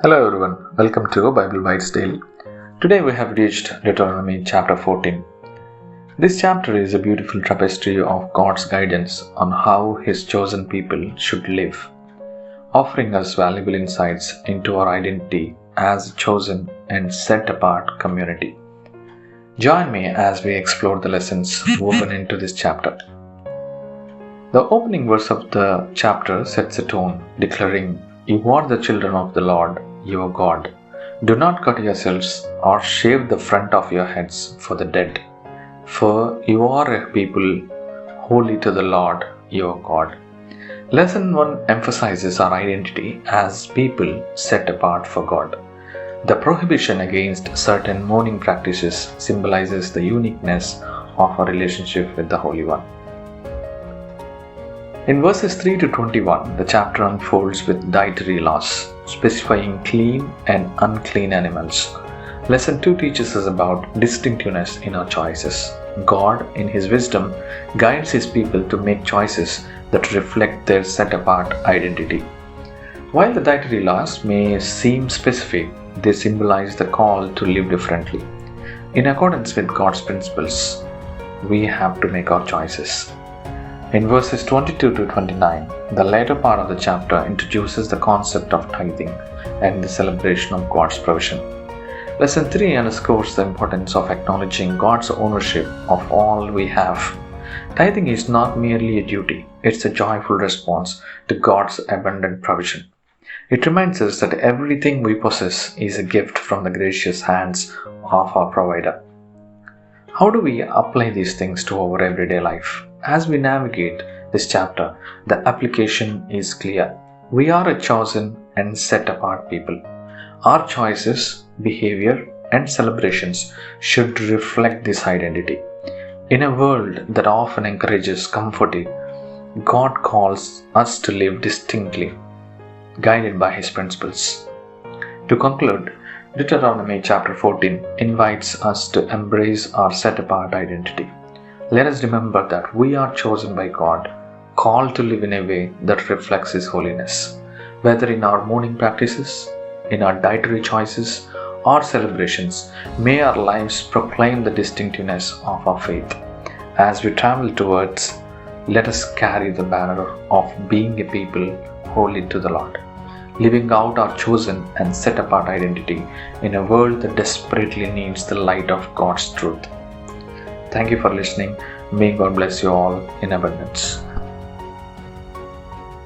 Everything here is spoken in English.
Hello everyone, welcome to Bible Bites Daily. Today we have reached Deuteronomy chapter 14. This chapter is a beautiful tapestry of God's guidance on how His chosen people should live, offering us valuable insights into our identity as a chosen and set apart community. Join me as we explore the lessons woven into this chapter. The opening verse of the chapter sets a tone, declaring, "You are the children of the Lord, your God. Do not cut yourselves or shave the front of your heads for the dead, for you are a people holy to the Lord, your God." Lesson 1 emphasizes our identity as people set apart for God. The prohibition against certain mourning practices symbolizes the uniqueness of our relationship with the Holy One. In verses 3 to 21, the chapter unfolds with dietary laws, specifying clean and unclean animals. Lesson 2 teaches us about distinctiveness in our choices. God, in His wisdom, guides His people to make choices that reflect their set-apart identity. While the dietary laws may seem specific, they symbolize the call to live differently. In accordance with God's principles, we have to make our choices. In verses 22 to 29, the later part of the chapter introduces the concept of tithing and the celebration of God's provision. Lesson 3 underscores the importance of acknowledging God's ownership of all we have. Tithing is not merely a duty, it's a joyful response to God's abundant provision. It reminds us that everything we possess is a gift from the gracious hands of our provider. How do we apply these things to our everyday life? As we navigate this chapter, the application is clear. We are a chosen and set apart people. Our choices, behavior, and celebrations should reflect this identity. In a world that often encourages comforting, God calls us to live distinctly, guided by His principles. To conclude, Deuteronomy chapter 14 invites us to embrace our set-apart identity. Let us remember that we are chosen by God, called to live in a way that reflects His holiness. Whether in our mourning practices, in our dietary choices, or celebrations, may our lives proclaim the distinctiveness of our faith. As we travel towards, let us carry the banner of being a people holy to the Lord, living out our chosen and set-apart identity in a world that desperately needs the light of God's truth. Thank you for listening. May God bless you all in abundance.